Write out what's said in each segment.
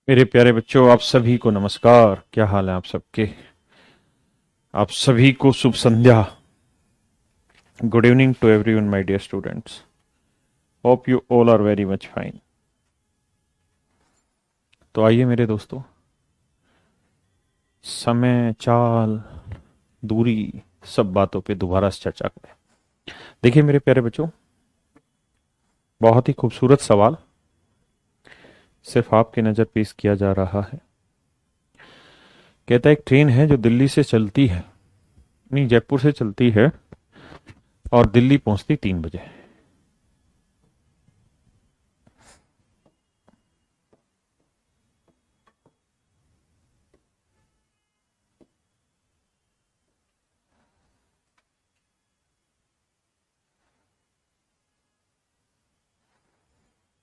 मेरे प्यारे बच्चों, आप सभी को नमस्कार। क्या हाल है आप सबके? आप सभी को शुभ संध्या। Good evening to everyone my dear students. Hope you all are very much fine. तो आइए मेरे दोस्तों, समय, चाल, दूरी, सब बातों पे दोबारा से चर्चा करें। देखिए मेरे प्यारे बच्चों, बहुत ही खूबसूरत सवाल सिर्फ आपकी नज़र पेश किया जा रहा है। कहता है एक ट्रेन है जो दिल्ली से चलती है, नहीं जयपुर से चलती है और दिल्ली पहुंचती 3 बजे।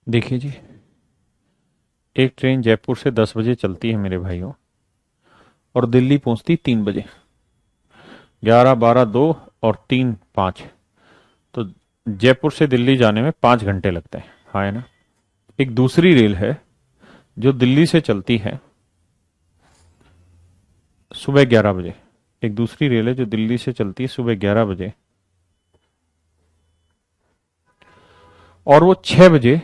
देखिए जी, एक ट्रेन जयपुर से 10 बजे चलती है मेरे भाइयों, और दिल्ली पहुंचती 3 बजे। 11, 12, 2 और 3, 5। तो जयपुर से दिल्ली जाने में 5 घंटे लगते हैं। हाँ है ना। एक दूसरी रेल है जो दिल्ली से चलती है सुबह 11 बजे। एक दूसरी रेल है जो दिल्ली से चलती है सुबह 11 बजे, और वो 6 बजे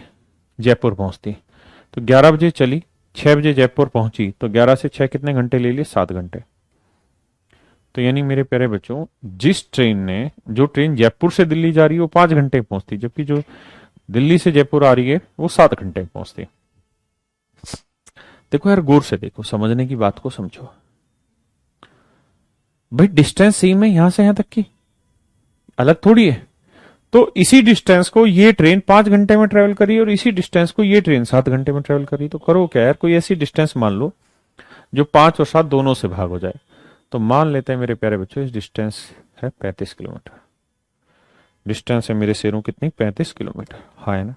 जयपुर पहुंचती। तो 11 बजे चली, 6 बजे जयपुर पहुंची, तो 11 से 6 कितने घंटे ले लिए? 7 घंटे। तो यानी मेरे प्यारे बच्चों, जिस ट्रेन ने जो ट्रेन जयपुर से दिल्ली जा रही है वो 5 घंटे पहुंचती, जबकि जो दिल्ली से जयपुर आ रही है वो 7 घंटे पहुंचती। देखो यार, गौर से देखो, समझने की बात को समझो। भाई डिस्टेंस सेम है यहां से यहां तक की, अलग थोड़ी है। तो इसी डिस्टेंस को ये ट्रेन 5 घंटे में ट्रेवल करी और इसी डिस्टेंस को ये ट्रेन 7 घंटे में ट्रेवल करी। तो करो क्या यार, कोई ऐसी डिस्टेंस मान लो जो 5 और 7 दोनों से भाग हो जाए। तो मान लेते हैं मेरे प्यारे बच्चों, इस डिस्टेंस है 35 किलोमीटर। डिस्टेंस है मेरे शेरों कितनी? 35 किलोमीटर। हाँ है ना।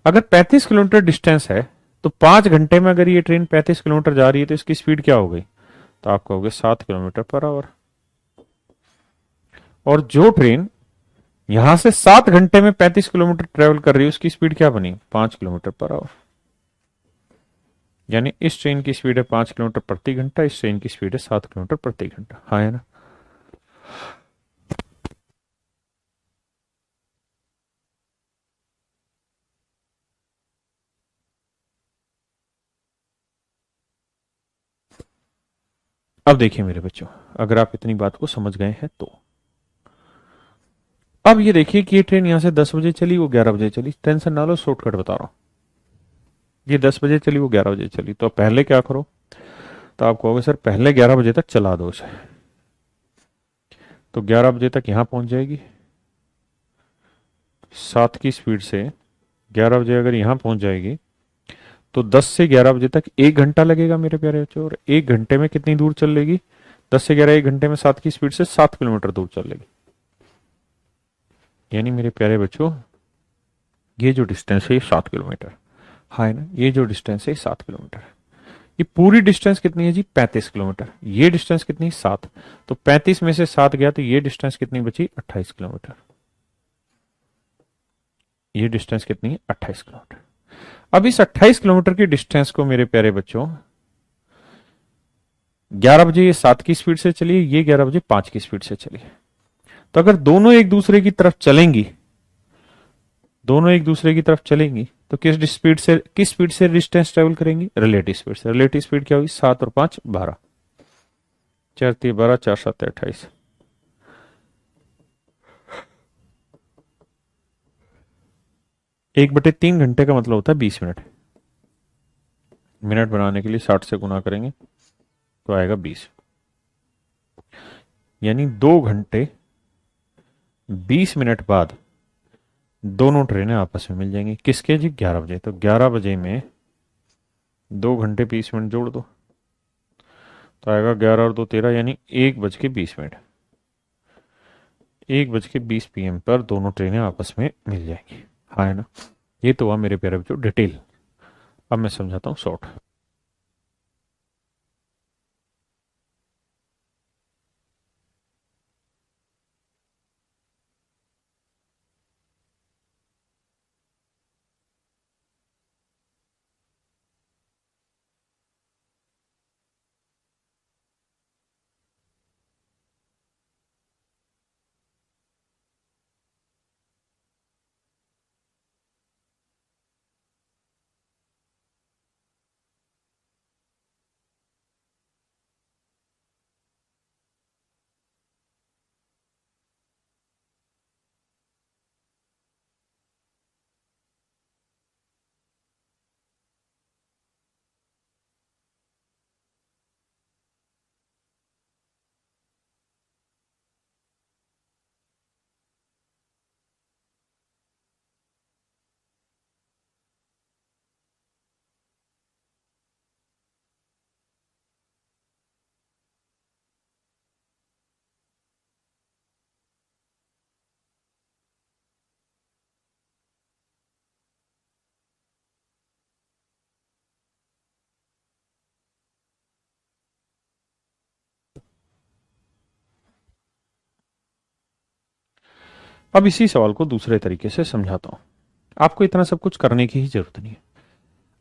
अगर 35 किलोमीटर डिस्टेंस है, तो 5 घंटे में अगर ये ट्रेन 35 किलोमीटर जा रही है तो इसकी स्पीड क्या हो गई? तो आप कहोगे 7 किलोमीटर पर आवर। और जो ट्रेन यहां से 7 घंटे में 35 किलोमीटर ट्रेवल कर रही है उसकी स्पीड क्या बनी? 5 किलोमीटर पर आवर। यानी इस ट्रेन की स्पीड है 5 किलोमीटर प्रति घंटा, इस ट्रेन की स्पीड है 7 किलोमीटर प्रति घंटा। हाँ है ना। अब देखिए मेरे बच्चों, अगर आप इतनी बात को समझ गए हैं तो अब ये देखिए कि ये ट्रेन यहां से 10 बजे चली, वो 11 बजे चली। टेंशन ना लो, शॉर्टकट बता रहा हूं। ये 10 बजे चली, वो 11 बजे चली, तो पहले क्या करो? तो आप कहोगे सर पहले 11 बजे तक चला दो उसे। तो 11 बजे तक यहां पहुंच जाएगी 7 की स्पीड से। 11 बजे अगर यहां पहुंच जाएगी तो 10 से 11 बजे तक 1 घंटा लगेगा मेरे प्यारे बच्चों। और 1 घंटे में कितनी दूर चल लेगी? 10 से 11, 1 घंटे में 7 की स्पीड से 7 किलोमीटर दूर चल लेगी। यानी मेरे प्यारे बच्चों, ये जो डिस्टेंस है ये 7 किलोमीटर। हाँ है ना। ये जो डिस्टेंस है 7 किलोमीटर। ये पूरी डिस्टेंस कितनी है जी? 35 किलोमीटर। ये डिस्टेंस कितनी? 7। तो 35 में से 7 गया तो ये डिस्टेंस कितनी बची? 28 किलोमीटर। ये डिस्टेंस कितनी है? 28 किलोमीटर। अब इस 28 किलोमीटर की डिस्टेंस को मेरे प्यारे बच्चों, 11 बजे ये 7 की स्पीड से चली, ये 11 बजे 5 की स्पीड से चली। तो अगर दोनों एक दूसरे की तरफ चलेंगी, दोनों एक दूसरे की तरफ चलेंगी, तो किस स्पीड से डिस्टेंस ट्रेवल करेंगी? रिलेटिव स्पीड से। रिलेटिव स्पीड क्या होगी? 7 और 5, 12। 4 3 12, 4 7 28। 1/3 घंटे का मतलब होता है 20 मिनट। मिनट बनाने के लिए 60 से गुना करेंगे तो आएगा 20। यानी 2 घंटे 20 मिनट बाद दोनों ट्रेनें आपस में मिल जाएंगी। किसके जी? 11 बजे। तो 11 बजे में 2 घंटे 20 मिनट जोड़ दो तो आएगा 11 और 2 13, यानी 1 बज के 20 मिनट। 1 बज के 20 PM पर दोनों ट्रेनें आपस में मिल जाएंगी। हाँ है ना। ये तो हुआ मेरे प्यारे बच्चों डिटेल। अब मैं समझाता हूँ शॉर्ट। अब इसी सवाल को दूसरे तरीके से समझाता हूं। आपको इतना सब कुछ करने की ही जरूरत नहीं है।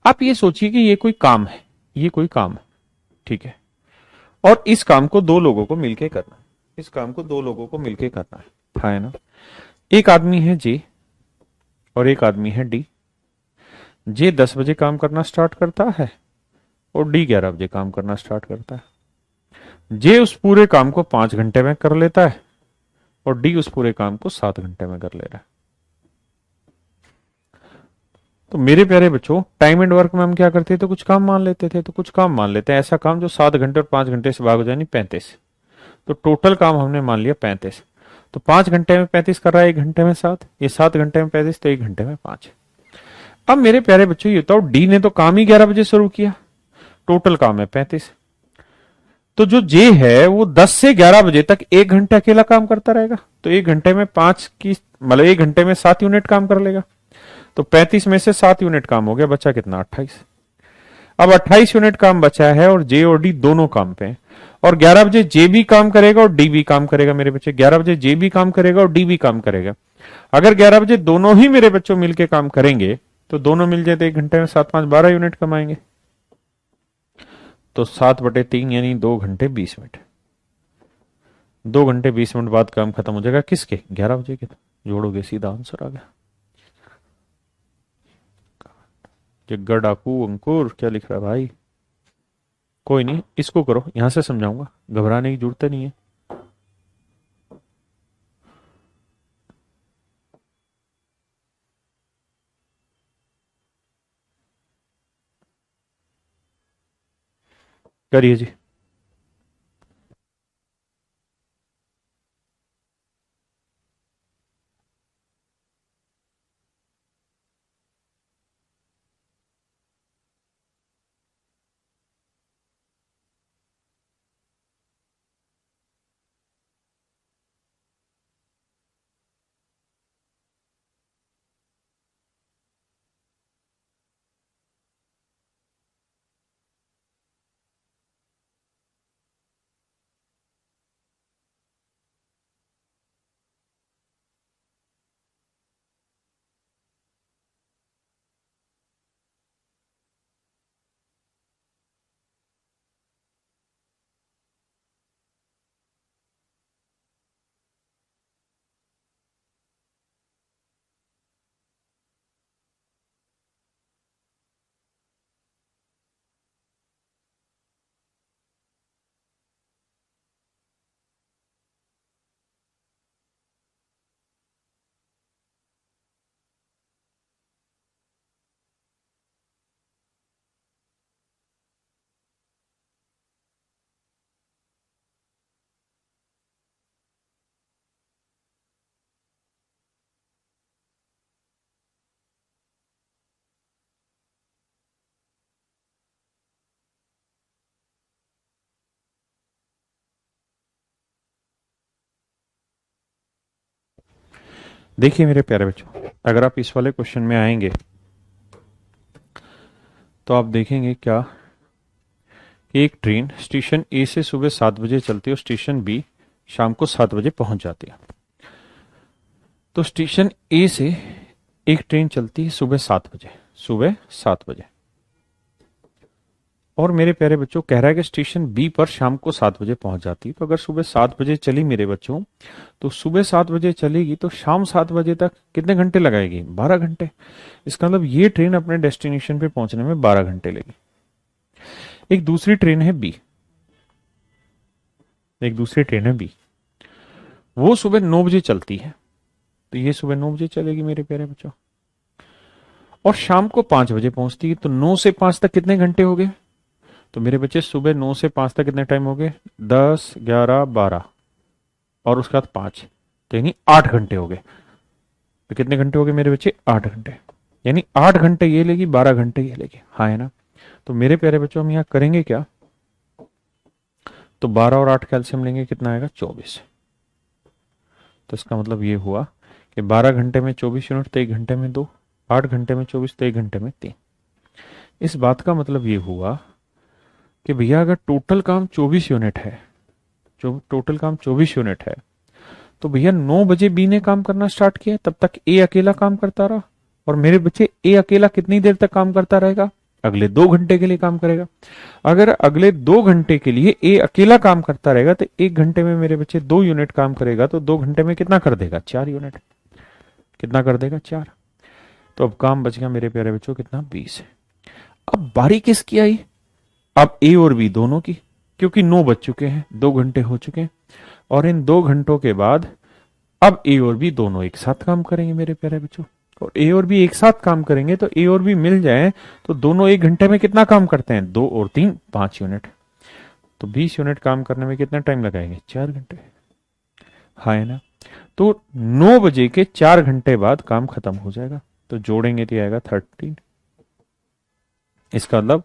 आप ये सोचिए कि ये कोई काम है, ये कोई काम है, ठीक है, और इस काम को दो लोगों को मिलके करना है, इस काम को दो लोगों को मिलके करना है ना। एक आदमी है जे और एक आदमी है डी। जे 10 बजे काम करना स्टार्ट करता है और डी 11 बजे काम करना स्टार्ट करता है। जे उस पूरे काम को 5 घंटे में कर लेता है और डी उस पूरे काम को 7 घंटे में कर ले रहा है। तो मेरे प्यारे बच्चों, टाइम एंड वर्क में हम क्या करते थे, तो कुछ काम मान लेते थे, तो कुछ काम मान लेते हैं, ऐसा काम जो 7 घंटे और 5 घंटे से भाग हो जाए, नहीं 35। तो टोटल काम हमने मान लिया 35। तो 5 घंटे में 35 कर रहा है, 1 घंटे में 7, ये 7 घंटे में 35, तो 1 घंटे में 5। अब मेरे प्यारे बच्चों ये बताओ, डी ने तो काम ही 11 बजे शुरू किया, टोटल काम है 35। तो जो जे है वो 10 से 11 बजे तक 1 घंटे अकेला काम करता रहेगा। तो 1 घंटे में 5 की मतलब 1 घंटे में 7 यूनिट काम कर लेगा। तो 35 में से 7 यूनिट काम हो गया, बचा कितना, 28। अब 28 यूनिट काम बचा है और जे और डी दोनों काम पे हैं। और 11 बजे जे भी काम करेगा और डी भी काम करेगा मेरे बच्चे। 11 बजे जे भी काम करेगा और डी भी काम करेगा। अगर 11 बजे दोनों ही मेरे बच्चों मिलकर काम करेंगे तो दोनों मिल जाए तो 1 घंटे में 7 5 12 यूनिट कमाएंगे। तो 7/3 यानी 2 घंटे 20 मिनट। 2 घंटे 20 मिनट बाद काम खत्म हो जाएगा, किसके, 11 बजे के। जोड़ोगे सीधा आंसर आ गया। जग्गा डाकू अंकुर क्या लिख रहा है भाई? कोई नहीं, इसको करो, यहां से समझाऊंगा, घबराने की जरूरत नहीं है। करिए जी। देखिए मेरे प्यारे बच्चों, अगर आप इस वाले क्वेश्चन में आएंगे तो आप देखेंगे क्या, एक ट्रेन स्टेशन ए से सुबह 7 बजे चलती है और स्टेशन बी शाम को 7 बजे पहुंच जाती है। तो स्टेशन ए से एक ट्रेन चलती है सुबह 7 बजे, सुबह 7 बजे, और मेरे प्यारे बच्चों कह रहा है कि स्टेशन बी पर शाम को 7 बजे पहुंच जाती है। तो अगर सुबह 7 बजे चली मेरे बच्चों, तो सुबह 7 बजे चलेगी तो शाम 7 बजे तक कितने घंटे लगाएगी, 12 घंटे। इसका मतलब ये ट्रेन अपने डेस्टिनेशन पे पहुंचने में 12 घंटे लेगी। एक दूसरी ट्रेन है बी, एक दूसरी ट्रेन है बी, वो सुबह 9 बजे चलती है। तो ये सुबह 9 बजे चलेगी मेरे प्यारे बच्चों, और शाम को 5 बजे पहुंचती है। तो 9 से 5 तक कितने घंटे हो गए, तो मेरे बच्चे सुबह 9 से 5 तक कितने टाइम हो गए, 10 11 12 और उसके बाद 5, तो यानी 8 घंटे हो गए। तो कितने घंटे हो गए मेरे बच्चे, 8 घंटे। यानी 8 घंटे ये लेगी, 12 घंटे ये लेगी, हाँ है ना। तो मेरे प्यारे बच्चों हम यहाँ करेंगे क्या, तो 12 और 8 कैल्सियम लेंगे, कितना आएगा, 24। तो इसका मतलब ये हुआ कि 12 घंटे में 24 यूनिट तो 1 घंटे में 2, 8 घंटे में 24 तो 1 घंटे में 3। इस बात का मतलब ये हुआ कि भैया अगर टोटल काम 24 यूनिट है, जो टोटल काम 24 यूनिट है, तो भैया 9 बजे बी ने काम करना स्टार्ट किया, तब तक ए अकेला काम करता रहा, और मेरे बच्चे ए अकेला कितनी देर तक काम करता रहेगा? अगले 2 घंटे के लिए काम करेगा। अगर अगले 2 घंटे के लिए ए अकेला काम करता रहेगा तो 1 घंटे में मेरे बच्चे 2 यूनिट काम करेगा, तो 2 घंटे में कितना कर देगा? 4 यूनिट। कितना कर देगा? 4। तो अब काम बच गया मेरे प्यारे बच्चों कितना? 20। अब बारी किसकी आई? अब ए और बी दोनों की, क्योंकि 9 बज चुके हैं, 2 घंटे हो चुके हैं, और इन 2 घंटों के बाद अब ए और बी दोनों एक साथ काम करेंगे मेरे प्यारे बच्चों। और ए और बी एक साथ काम करेंगे तो ए और बी मिल जाए तो दोनों 1 घंटे में कितना काम करते हैं? 2 और 3 5 यूनिट। तो 20 यूनिट काम करने में कितना टाइम लगाएंगे? 4 घंटे। हाँ है ना? तो 9 बजे के 4 घंटे बाद काम खत्म हो जाएगा, तो जोड़ेंगे तो आएगा 13। इसका मतलब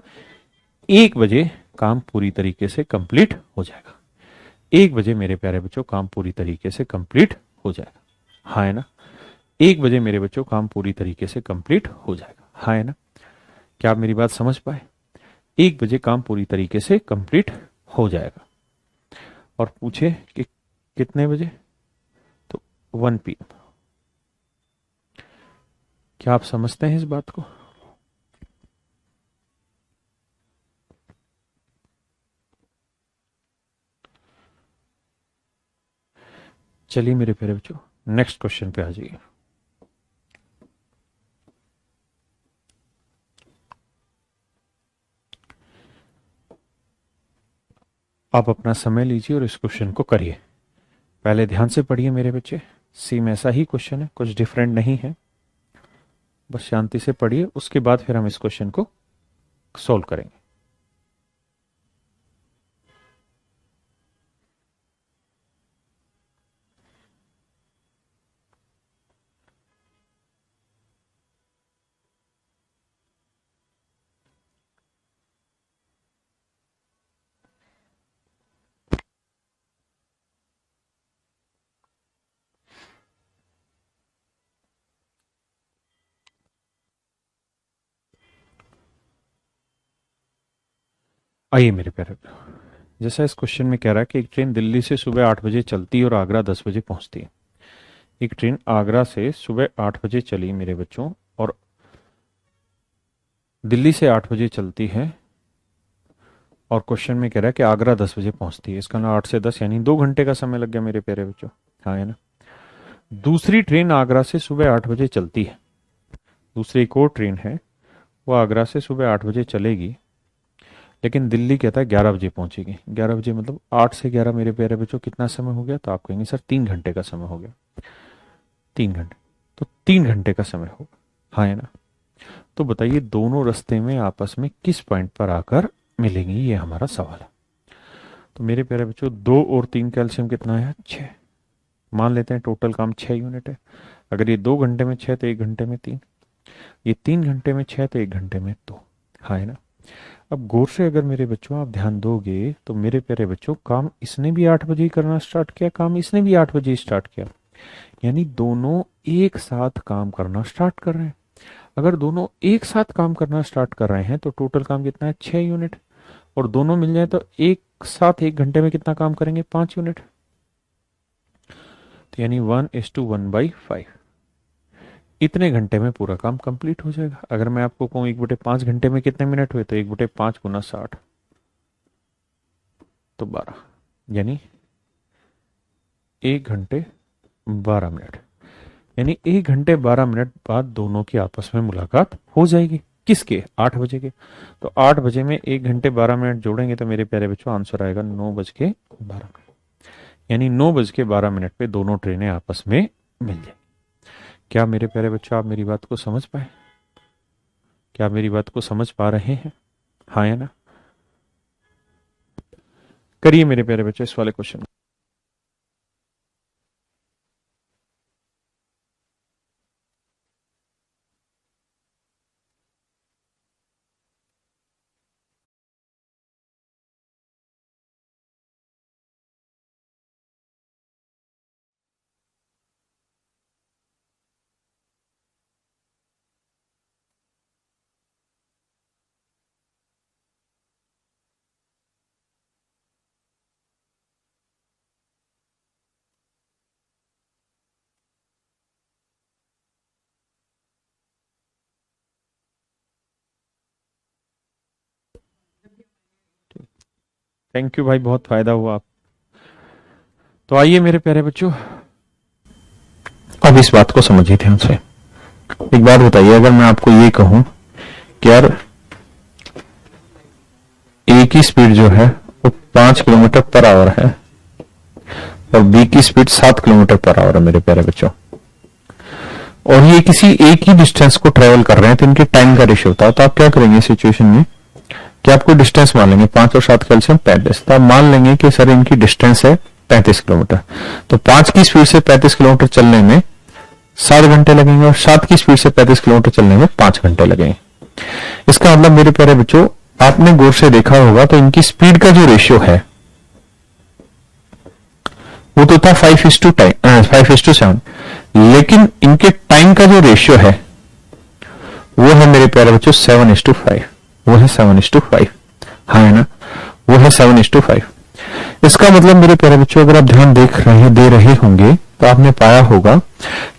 1 बजे काम पूरी तरीके से कंप्लीट हो जाएगा। 1 बजे मेरे प्यारे बच्चों काम पूरी तरीके से कंप्लीट हो जाएगा। हाँ है ना? 1 बजे मेरे बच्चों काम पूरी तरीके से कंप्लीट हो जाएगा। हाँ है ना? क्या आप मेरी बात समझ पाए? 1 बजे काम पूरी तरीके से कंप्लीट हो जाएगा। और पूछे कि कितने बजे? तो 1 PM। क्या आप समझते हैं इस बात को? चलिए मेरे प्यारे बच्चों नेक्स्ट क्वेश्चन पे आ जाइए। आप अपना समय लीजिए और इस क्वेश्चन को करिए। पहले ध्यान से पढ़िए मेरे बच्चे, सेम ऐसा ही क्वेश्चन है, कुछ डिफरेंट नहीं है। बस शांति से पढ़िए, उसके बाद फिर हम इस क्वेश्चन को सॉल्व करेंगे। आइए मेरे प्यारे, जैसा इस क्वेश्चन में कह रहा है कि एक ट्रेन दिल्ली से सुबह 8 बजे चलती है और आगरा 10 बजे पहुंचती है। एक ट्रेन आगरा से सुबह 8 बजे चली मेरे बच्चों, और दिल्ली से 8 बजे चलती है, और क्वेश्चन में कह रहा है कि आगरा 10 बजे पहुंचती है। इसका ना 8 से 10 यानी 2 घंटे का समय लग गया मेरे प्यारे बच्चों। हाँ है ना? दूसरी ट्रेन आगरा से सुबह 8 बजे चलती है। दूसरी एक और ट्रेन है, वो आगरा से सुबह 8 बजे चलेगी, लेकिन दिल्ली कहता है 11 बजे पहुंचेगी। 11 बजे मतलब 8 से 11 मेरे प्यारे बच्चों कितना समय हो गया? तो आप कहेंगे सर 3 घंटे का समय हो गया। 3 घंटे, तो 3 घंटे का समय होगा। हाँ है ना? तो बताइए दोनों रास्ते में आपस में किस पॉइंट पर आकर मिलेंगी, ये हमारा सवाल है। तो मेरे प्यारे बच्चों 2 और 3 कैल्शियम कितना है? 6। मान लेते हैं टोटल काम 6 यूनिट है। अगर ये 2 घंटे में 6 तो 1 घंटे में 3, ये 3 घंटे में 6 तो 1 घंटे में 2। हाँ है ना? अब गौर से अगर मेरे बच्चों आप ध्यान दोगे तो मेरे प्यारे बच्चों काम इसने भी 8 बजे ही करना स्टार्ट किया, काम इसने भी 8 बजे ही स्टार्ट किया, यानी दोनों एक साथ काम करना स्टार्ट कर रहे हैं। अगर दोनों एक साथ काम करना स्टार्ट कर रहे हैं तो टोटल काम कितना है? 6 यूनिट। और दोनों मिल जाए तो एक साथ 1 घंटे में कितना काम करेंगे? 5 यूनिट। तो यानी 1:1/5, इतने घंटे में पूरा काम कंप्लीट हो जाएगा। अगर मैं आपको कहूँ 1/5 घंटे में कितने मिनट हुए, तो 1/5 × 60 तो 12, यानी 1 घंटे 12 मिनट, यानी 1 घंटे 12 मिनट बाद दोनों की आपस में मुलाकात हो जाएगी। किसके? 8 बजे के। तो 8 बजे में 1 घंटे 12 मिनट जोड़ेंगे तो मेरे प्यारे बच्चों आंसर आएगा 9:12। यानी 9:12 पे दोनों ट्रेनें आपस में मिल जाएंगी। क्या मेरे प्यारे बच्चों आप मेरी बात को समझ पाए? क्या आप मेरी बात को समझ पा रहे हैं? हाँ या ना? करिए मेरे प्यारे बच्चों इस वाले क्वेश्चन। थैंक यू भाई, बहुत फायदा हुआ आप। तो आइए मेरे प्यारे बच्चों, अब इस बात को समझिए ध्यान से। एक बात बताइए, अगर मैं आपको ये कहूं कि यार ए की स्पीड जो है वो 5 किलोमीटर पर आवर है और बी की स्पीड 7 किलोमीटर पर आवर है मेरे प्यारे बच्चों, और ये किसी एक ही डिस्टेंस को ट्रेवल कर रहे हैं, तो इनके टाइम का रेशियो होता है। तो आप क्या करेंगे सिचुएशन में कि आपको डिस्टेंस मान लेंगे 5 और 7 कैल्शियम 35, तो आप मान लेंगे कि सर इनकी डिस्टेंस है 35 किलोमीटर, तो 5 की स्पीड से 35 किलोमीटर चलने में 7 घंटे लगेंगे और 7 की स्पीड से 35 किलोमीटर चलने में 5 घंटे लगेंगे। इसका मतलब मेरे प्यारे बच्चों, आपने गौर से देखा होगा तो इनकी स्पीड का जो रेशियो है वो तो था 5:7, लेकिन इनके टाइम का जो रेशियो है वो है मेरे प्यारे बच्चों 7:5, वो है 7:5, हाँ है ना, वो है 7:5। इसका मतलब मेरे प्यारे बच्चों, अगर आप ध्यान दे रहे होंगे तो आपने पाया होगा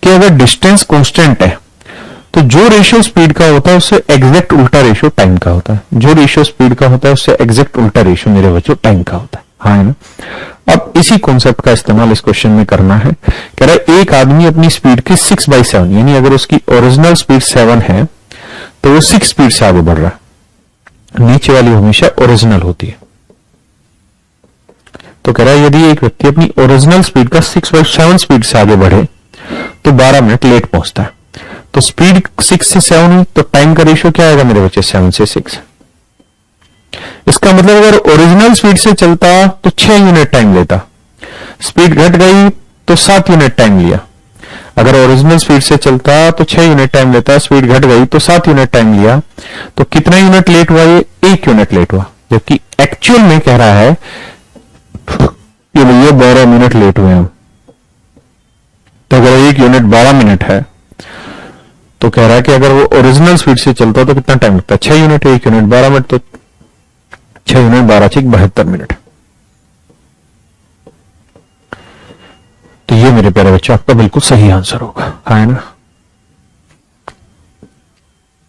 कि अगर डिस्टेंस कांस्टेंट है तो जो रेशियो स्पीड का होता है उससे एग्जैक्ट उल्टा रेशियो टाइम का होता है, जो रेशियो स्पीड का होता है उससे एग्जैक्ट उल्टा रेशियो मेरे बच्चों टाइम का होता है, हाँ है ना। अब इसी कॉन्सेप्ट का इस्तेमाल इस क्वेश्चन में करना है। कह रहा है एक आदमी अपनी स्पीड की 6/7, यानी अगर उसकी ओरिजिनल स्पीड 7 है तो वो 6 स्पीड से आगे बढ़ रहा है, नीचे वाली हमेशा ओरिजिनल होती है। तो कह रहा है यदि एक व्यक्ति अपनी ओरिजिनल स्पीड का 6/7 स्पीड से आगे बढ़े तो 12 मिनट लेट पहुंचता है। तो स्पीड 6 से 7 हुई तो टाइम का रेशियो क्या आएगा मेरे बच्चे, 7 से 6। इसका मतलब अगर ओरिजिनल स्पीड से चलता तो 6 यूनिट टाइम लेता, स्पीड घट गई तो 7 यूनिट टाइम लिया। अगर ओरिजिनल स्पीड से चलता तो 6 यूनिट टाइम लेता, स्पीड घट गई तो 7 यूनिट टाइम लिया, तो कितना यूनिट लेट हुआ, ये 1 यूनिट लेट हुआ। जबकि एक्चुअल में कह रहा है कि भैया 12 मिनट लेट हुए हम। तो अगर 1 यूनिट 12 मिनट है तो कह रहा है कि अगर वो ओरिजिनल स्पीड से चलता तो कितना टाइम लगता है, 6 यूनिट, 1 यूनिट 12 मिनट, तो 6 यूनिट 12 6 72 मिनट। तो ये मेरे प्यारे बच्चों आपका बिल्कुल सही आंसर होगा, है ना।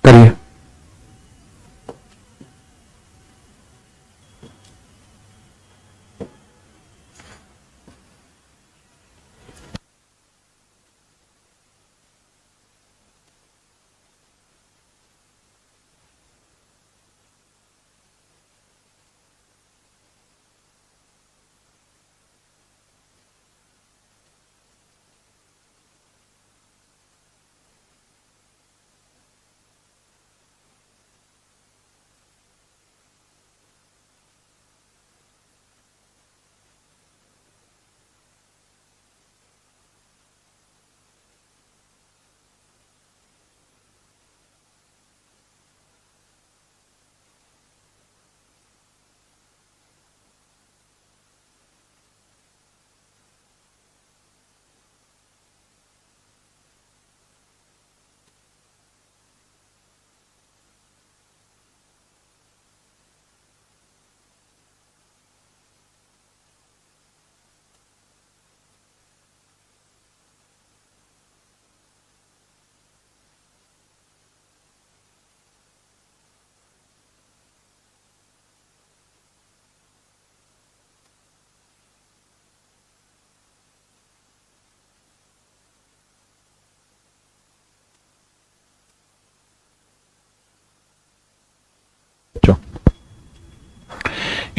करिए।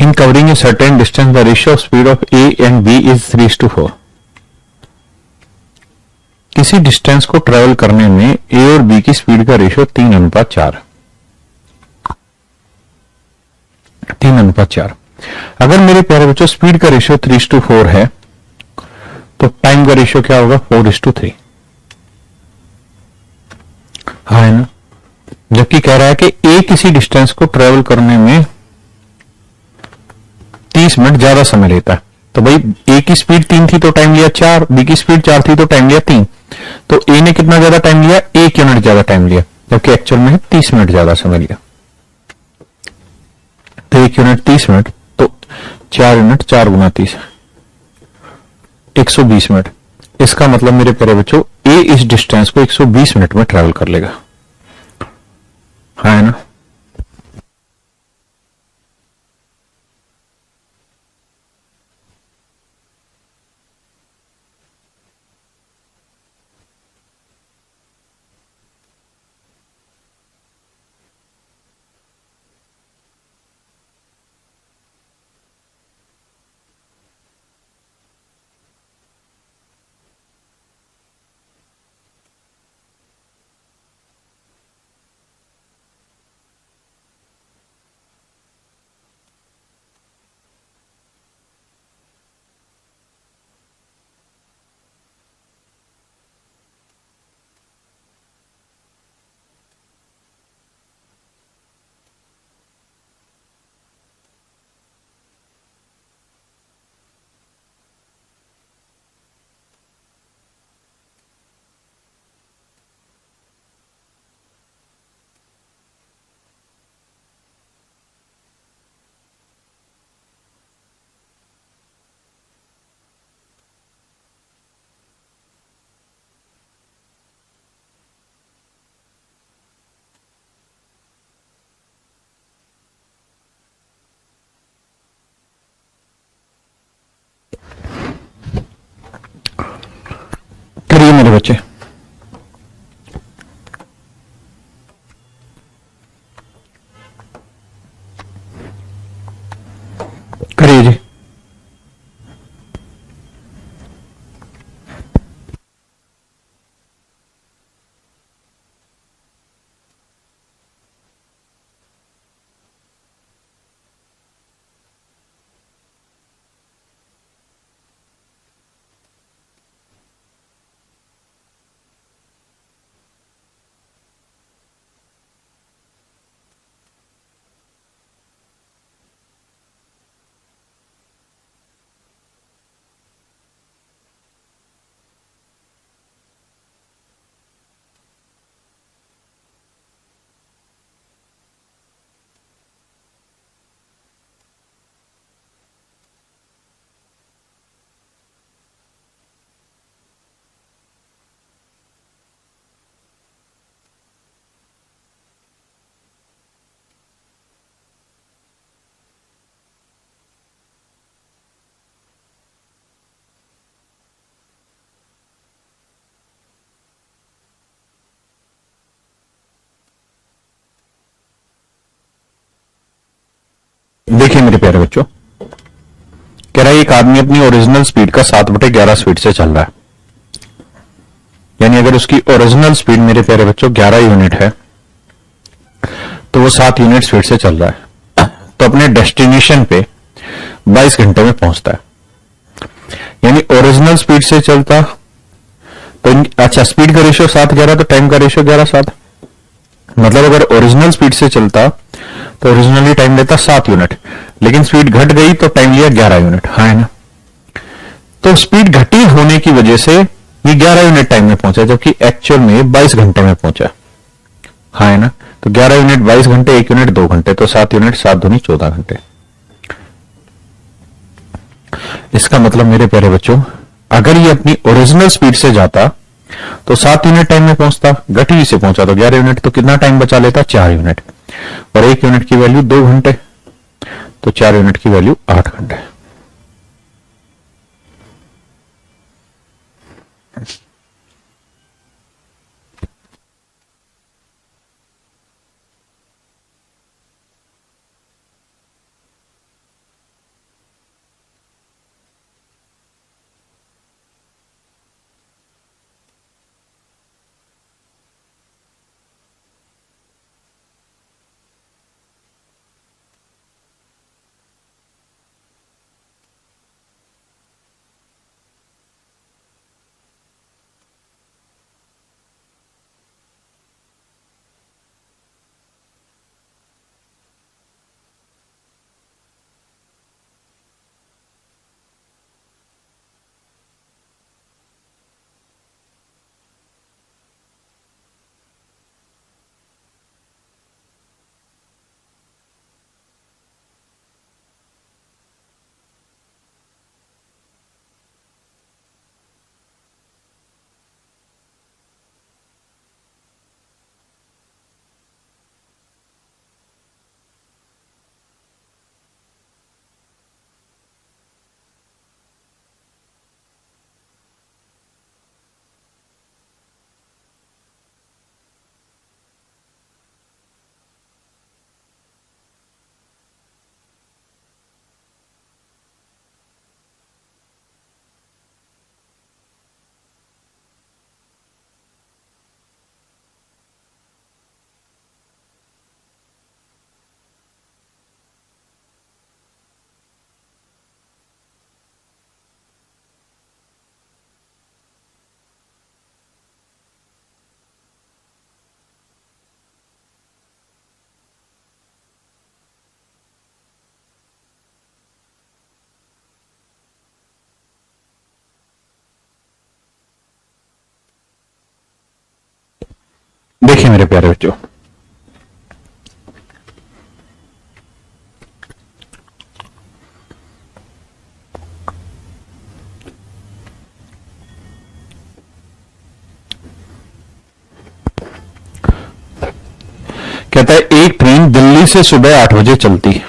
In covering a certain distance, the ratio of speed of A and B is 3:4. किसी डिस्टेंस को ट्रेवल करने में ए और बी की स्पीड का रेशियो 3:4, 3:4। अगर मेरे प्यारे बच्चों स्पीड का रेशियो 3:4 है तो टाइम का रेशियो क्या होगा, 4:3, हाँ है ना। जबकि कह रहा है कि ए किसी डिस्टेंस को ट्रेवल करने में 30 मिनट ज्यादा समय लेता है। तो भाई ए की स्पीड 3 थी तो टाइम लिया 4, बी की स्पीड 4 थी तो टाइम लिया 3, तो ए ने कितना ज्यादा टाइम लिया, 1 यूनिट ज्यादा टाइम लिया, जबकि एक्चुअल में 30 मिनट ज्यादा समय लिया। तो 1 यूनिट 30 मिनट, तो 4 यूनिट 4 गुना 30, 120 मिनट। इसका मतलब मेरे प्यारे बच्चों ए इस डिस्टेंस को 120 मिनट में ट्रेवल कर लेगा, हाँ है ना। बच्चे? करिए जी। देखिए मेरे प्यारे बच्चों, कह रहा है एक आदमी अपनी ओरिजिनल स्पीड का 7/11 स्पीड से चल रहा है। यानी अगर उसकी ओरिजिनल स्पीड मेरे प्यारे बच्चों 11 यूनिट है तो वो 7 यूनिट स्पीड से चल रहा है, तो अपने डेस्टिनेशन पे 22 घंटे में पहुंचता है। यानी ओरिजिनल स्पीड से चलता तो अच्छा, स्पीड का रेशियो 7/11 तो टाइम का रेशियो 11/7। मतलब अगर ओरिजिनल स्पीड से चलता तो ओरिजिनली टाइम लेता 7 यूनिट, लेकिन स्पीड घट गई तो टाइम लिया 11 यूनिट। हाँ है ना? तो स्पीड घटी होने की वजह से ये 11 यूनिट टाइम में पहुंचा, जबकि एक्चुअल में 22 घंटे में पहुंचा। हाँ है ना? तो 11 यूनिट 22 घंटे, 1 यूनिट 2 घंटे, तो 7 यूनिट 7 दूनी 14 घंटे। इसका मतलब मेरे प्यारे बच्चों, अगर ये अपनी ओरिजिनल स्पीड से जाता तो 7 यूनिट टाइम में पहुंचता, घटी से पहुंचा तो 11 यूनिट, तो कितना टाइम बचा लेता? 4 यूनिट। और 1 यूनिट की वैल्यू 2 घंटे, तो 4 यूनिट की वैल्यू 8 घंटे। देखिए मेरे प्यारे बच्चों, कहता है एक ट्रेन दिल्ली से सुबह 8 बजे चलती है।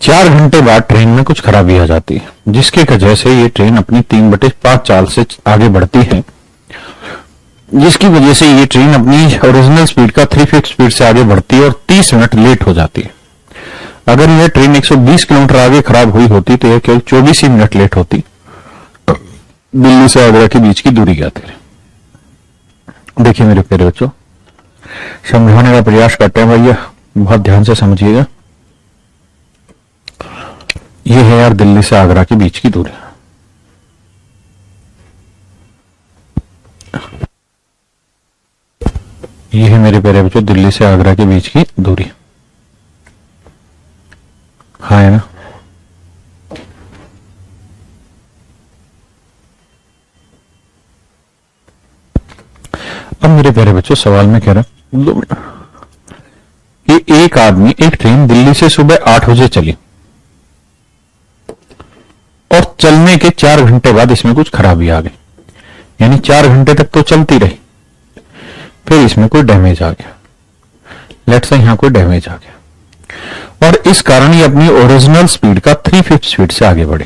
4 घंटे बाद ट्रेन में कुछ खराबी आ जाती है, जिसकी वजह से ये ट्रेन अपनी 3/5 चाल से आगे बढ़ती है जिसकी वजह से ये ट्रेन अपनी ओरिजिनल स्पीड का 3/5 स्पीड से आगे बढ़ती है और 30 मिनट लेट हो जाती है। अगर यह ट्रेन 120 किलोमीटर आगे खराब हुई होती तो यह केवल 24 ही मिनट लेट होती। दिल्ली से आगरा के बीच की दूरी क्या थी? देखिए मेरे प्यारे बच्चों, समझाने का प्रयास करते हैं भैया, बहुत ध्यान से समझिएगा। यह है यार दिल्ली से आगरा के बीच की दूरी। यह है मेरे प्यारे बच्चों दिल्ली से आगरा के बीच की दूरी। हाँ है ना? अब मेरे प्यारे बच्चों सवाल में कह रहा 2 मिनट कि एक ट्रेन दिल्ली से सुबह 8 बजे चली और चलने के 4 घंटे बाद इसमें कुछ खराबी आ गई, यानी 4 घंटे तक तो चलती रही, फिर इसमें कोई डैमेज आ गया। लेट्स से यहां कोई डैमेज आ गया और इस कारण ये अपनी ओरिजिनल स्पीड का 3/5 स्पीड से आगे बढ़ी।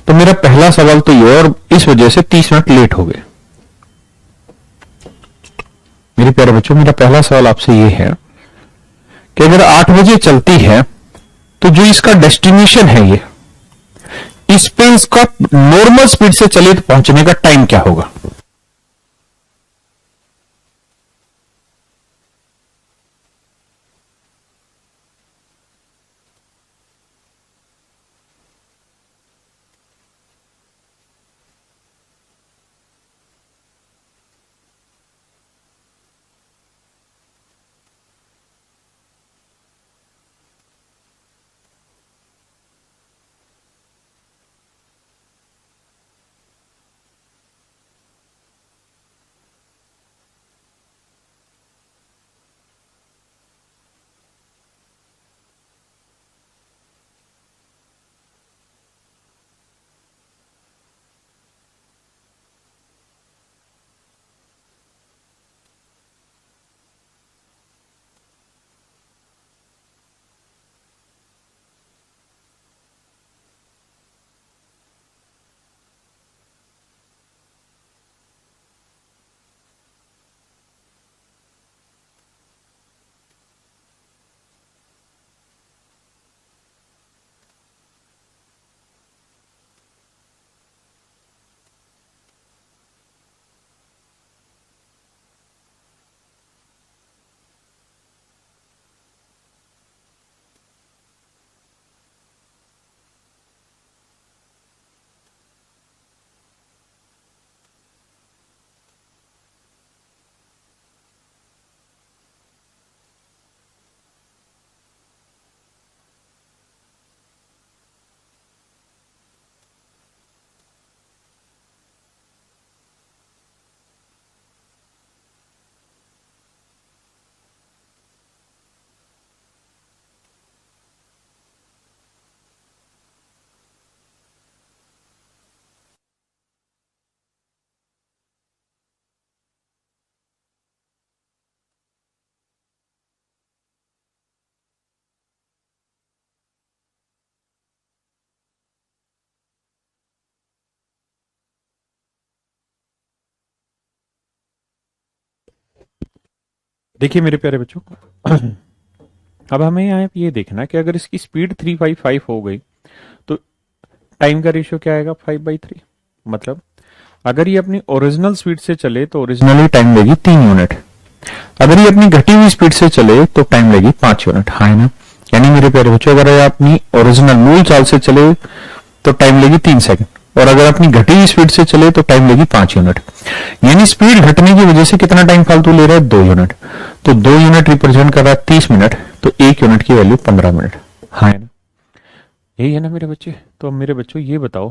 तो मेरा पहला सवाल तो ये, और इस वजह से 30 मिनट लेट हो गए। मेरे प्यारे बच्चों, मेरा पहला सवाल आपसे ये है कि अगर 8 बजे चलती है तो जो इसका डेस्टिनेशन है ये, इस पे इसका नॉर्मल स्पीड से चले तो पहुंचने का टाइम क्या होगा? देखिए मेरे प्यारे बच्चों, अब हमें यहाँ ये देखना है कि अगर इसकी स्पीड 355 हो गई तो टाइम का रेशियो क्या आएगा? 5/3। मतलब अगर ये अपनी ओरिजिनल स्पीड से चले तो ओरिजिनली टाइम लेगी 3 यूनिट, अगर ये अपनी घटी हुई स्पीड से चले तो टाइम लेगी 5 यूनिट। हाँ है ना? यानी मेरे प्यारे बच्चों, अगर ये अपनी ओरिजिनल मूल चाल से चले तो टाइम लेगी 3 सेकंड, और अगर अपनी घटी हुई स्पीड से चले तो टाइम लेगी 5 यूनिट। यानी स्पीड घटने की वजह से कितना टाइम फालतू ले रहा है? 2 यूनिट। तो 2 यूनिट रिप्रेजेंट कर रहा है 30 मिनट, तो 1 यूनिट की वैल्यू 15 मिनट। हाँ है ना? यही है ना मेरे बच्चे? तो अब मेरे बच्चों ये बताओ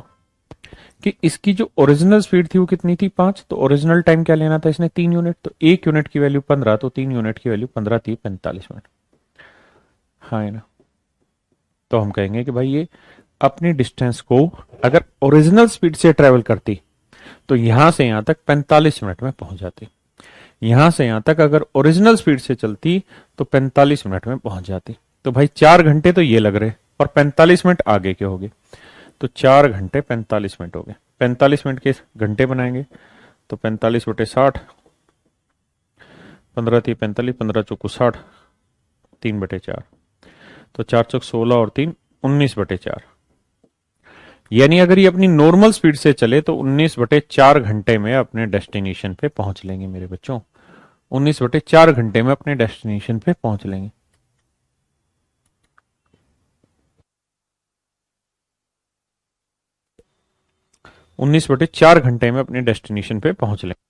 कि इसकी जो ओरिजिनल स्पीड थी वो कितनी थी? 5। तो ओरिजिनल टाइम क्या लेना था इसने? 3 यूनिट। तो 1 यूनिट की वैल्यू 15, तो 3 यूनिट की वैल्यू 15 थी 45 मिनट। हाँ है ना? तो हम कहेंगे कि भाई ये अपनी डिस्टेंस को अगर ओरिजिनल स्पीड से ट्रेवल करती तो यहां से यहां तक 45 मिनट में पहुंच जाती। यहां से यहां तक अगर ओरिजिनल स्पीड से चलती तो 45 मिनट में पहुंच जाती। तो भाई 4 घंटे तो ये लग रहे और 45 मिनट आगे के हो गए, तो 4 घंटे 45 मिनट हो गए। 45 मिनट के घंटे बनाएंगे तो 45/60, 15×3 = 45, 15×4 = 60, 3/4, तो 4×4 = 16 और 3 19/4। यानी अगर ये अपनी नॉर्मल स्पीड से चले तो 19/4 घंटे में अपने डेस्टिनेशन पे पहुंच लेंगे मेरे बच्चों। 19/4 घंटे में अपने डेस्टिनेशन पे पहुंच लेंगे। उन्नीस बटे चार घंटे में अपने डेस्टिनेशन पे पहुंच लेंगे।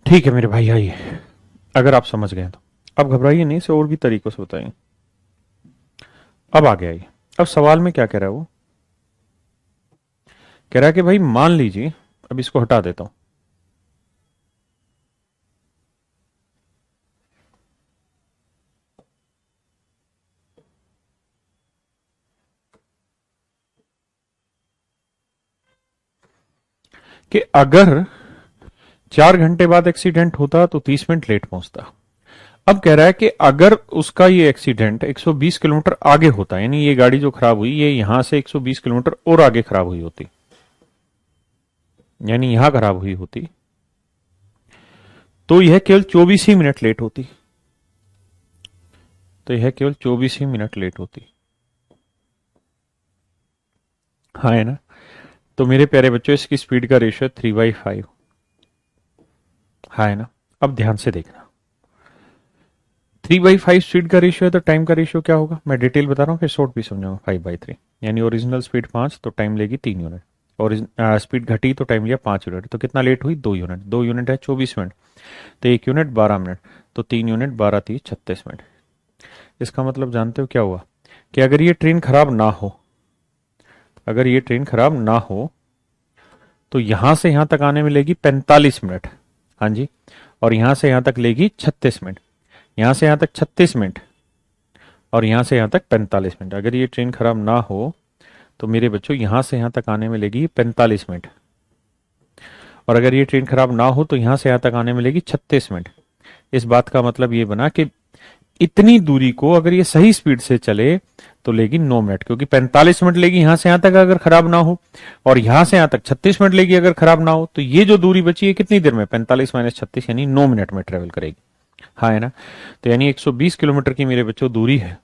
ठीक है मेरे भाई, आइए, अगर आप समझ गए तो अब घबराइए नहीं, इसे और भी तरीकों से बताएंगे। अब आगे आइए, अब सवाल में क्या कह रहा है वो, कह रहा है कि भाई मान लीजिए, अब इसको हटा देता हूं, कि अगर 4 घंटे बाद एक्सीडेंट होता तो 30 मिनट लेट पहुंचता। अब कह रहा है कि अगर उसका ये एक्सीडेंट 120 किलोमीटर आगे होता, यानी ये गाड़ी जो खराब हुई ये यहां से 120 किलोमीटर और आगे खराब हुई होती, यानी यहां खराब हुई होती, तो यह केवल 24 ही मिनट लेट होती। तो यह केवल 24 ही मिनट लेट होती। हाँ है ना। तो मेरे प्यारे बच्चों, इसकी स्पीड का रेशियो 3/5। हाँ है ना। अब ध्यान से देखना, 3/5 स्पीड का रेशियो है तो टाइम का रेशियो क्या होगा, मैं डिटेल बता रहा हूं फिर शॉर्ट भी समझाऊंगा। 5/3 यानी ओरिजिनल स्पीड 5 तो टाइम लेगी 3 यूनिट, और स्पीड घटी तो टाइम लिया 5 यूनिट, तो कितना लेट हुई 2 यूनिट। 2 यूनिट है 24 मिनट, तो 1 यूनिट 12 मिनट, तो 3 यूनिट 12×3 = 36 मिनट। इसका मतलब जानते हो क्या हुआ, कि अगर ये ट्रेन खराब ना हो, अगर ये ट्रेन खराब ना हो तो यहां से यहां तक आने में लेगी 45 मिनट। हाँ जी, और यहां से यहां तक लेगी 36 मिनट, यहां से यहां तक 36 मिनट, और यहां से यहां तक 45 मिनट। अगर ये ट्रेन खराब ना हो तो मेरे बच्चों यहां से यहां तक आने में लेगी 45 मिनट, और अगर ये ट्रेन खराब ना हो तो यहां से यहां तक आने में लेगी 36 मिनट। इस बात का मतलब ये बना कि इतनी दूरी को अगर ये सही स्पीड से चले तो लेगी 9 मिनट, क्योंकि 45 मिनट लेगी यहां से यहां तक अगर खराब ना हो, और यहां से यहां तक 36 मिनट लेगी अगर खराब ना हो, तो ये जो दूरी बची है कितनी देर में, 45 - 36 यानी 9 मिनट में ट्रेवल करेगी। हाँ है ना। तो यानी 120 किलोमीटर की मेरे बच्चों दूरी है,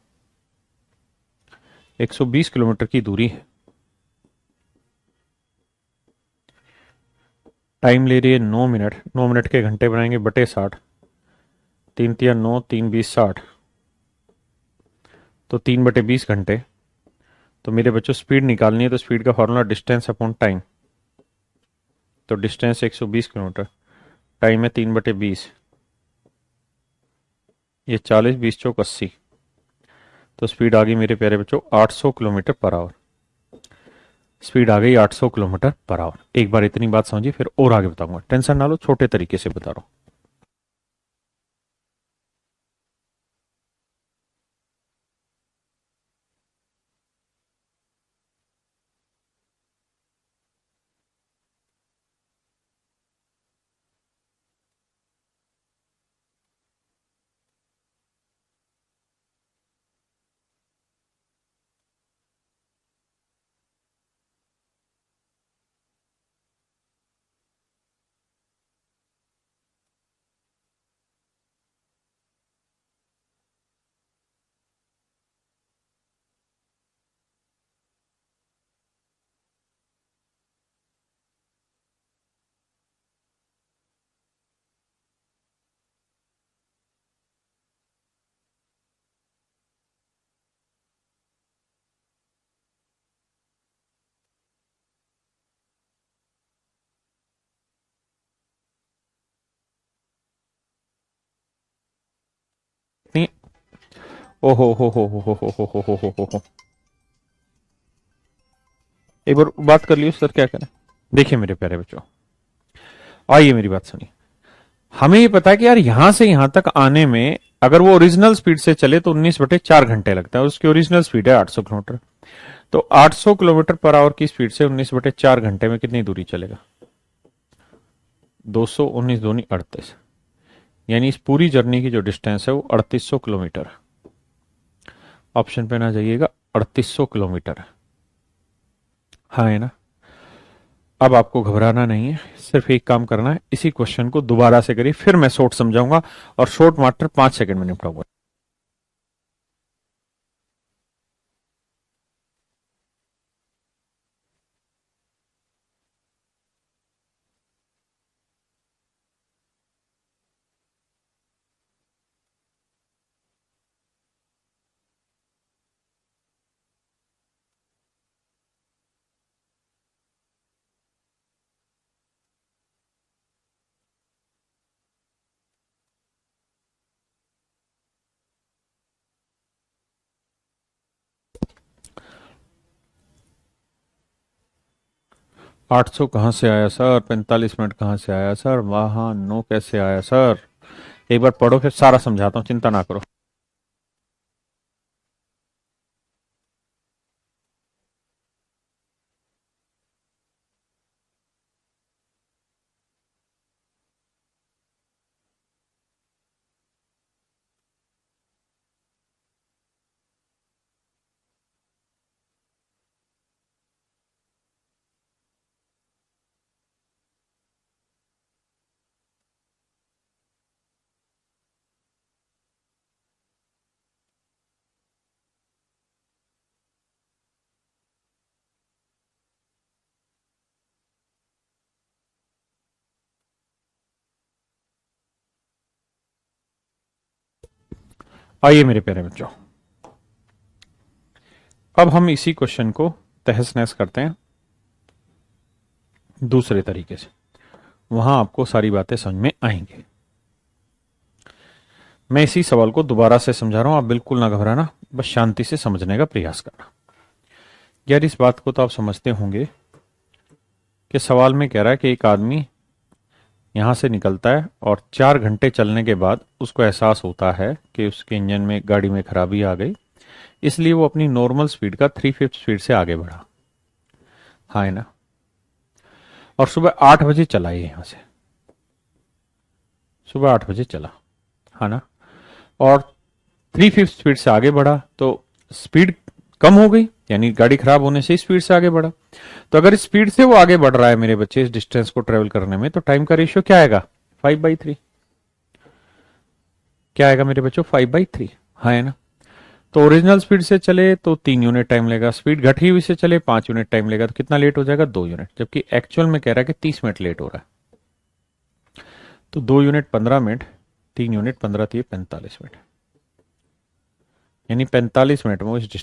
120 किलोमीटर की दूरी है, टाइम ले रही है 9 मिनट, 9 मिनट के घंटे बनाएंगे बटे 60, 3 × 3 = 9, 3 × 20 = 60, तो 3/20 घंटे। तो मेरे बच्चों स्पीड निकालनी है, तो स्पीड का फॉर्मूला डिस्टेंस अपॉन टाइम, तो डिस्टेंस 120 किलोमीटर, टाइम है 3/20, ये 40, 20 चौक 80, तो स्पीड आ गई मेरे प्यारे बच्चों 800 किलोमीटर पर आवर। स्पीड आ गई 800 किलोमीटर पर आवर। एक बार इतनी बात समझिए, फिर और आगे बताऊंगा, टेंशन ना लो, छोटे तरीके से बता रहा हूं। नहीं, ओहो हो। एक बार बात कर लियो सर, क्या करें। देखिए मेरे प्यारे बच्चों, आइए मेरी बात सुनिए। हमें ये पता है कि यार यहां से यहां तक आने में अगर वो ओरिजिनल स्पीड से चले तो 19/4 घंटे लगता है, उसकी ओरिजिनल स्पीड है 800 किलोमीटर। तो 800 किलोमीटर पर आवर की स्पीड से 19/4 घंटे में कितनी दूरी चलेगा? 200, 19 दूनी 38, यानी इस पूरी जर्नी की जो डिस्टेंस है वो 3800 किलोमीटर। ऑप्शन पे ना जाइएगा, 3800 किलोमीटर। हाँ है ना। अब आपको घबराना नहीं है, सिर्फ एक काम करना है, इसी क्वेश्चन को दोबारा से करिए, फिर मैं शॉर्ट समझाऊंगा और शॉर्ट मात्र 5 सेकंड में निपटाऊंगा। आठ सौ कहां से आया सर? 45 मिनट कहां से आया सर? वहां 9 कैसे आया सर? एक बार पढ़ो, फिर सारा समझाता हूं, चिंता ना करो। आइए मेरे प्यारे बच्चों, अब हम इसी क्वेश्चन को तहस नहस करते हैं दूसरे तरीके से, वहां आपको सारी बातें समझ में आएंगी। मैं इसी सवाल को दोबारा से समझा रहा हूं, आप बिल्कुल ना घबराना, बस शांति से समझने का प्रयास करना। यार इस बात को तो आप समझते होंगे कि सवाल में कह रहा है कि एक आदमी यहां से निकलता है और 4 घंटे चलने के बाद उसको एहसास होता है कि उसके इंजन में, गाड़ी में खराबी आ गई, इसलिए वो अपनी नॉर्मल स्पीड का 3/5 स्पीड से आगे बढ़ा। हाँ है ना। और सुबह 8 बजे चला ये, यहां से सुबह 8 बजे चला, हाँ ना। और 3/5 स्पीड से आगे बढ़ा तो स्पीड कम हो गई, यानी गाड़ी खराब होने से स्पीड से आगे बढ़ा। तो अगर स्पीड से वो आगे बढ़ रहा है मेरे बच्चे इस डिस्टेंस को ट्रेवल करने में, तो टाइम का रेशियो क्या आएगा? 5/3। क्या आएगा मेरे बच्चों? 5/3, हाँ है ना। तो ओरिजिनल स्पीड से चले तो 3 यूनिट टाइम लेगा, स्पीड घटी हुई से चले 5 यूनिट टाइम लेगा, तो कितना लेट हो जाएगा? 2 यूनिट, जबकि एक्चुअल में कह रहा है कि 30 मिनट लेट हो रहा है। तो 2 यूनिट 15 मिनट, 3 यूनिट 15 थी 45 मिनट, यानी 45 मिनट में वो इस डिस्टेंस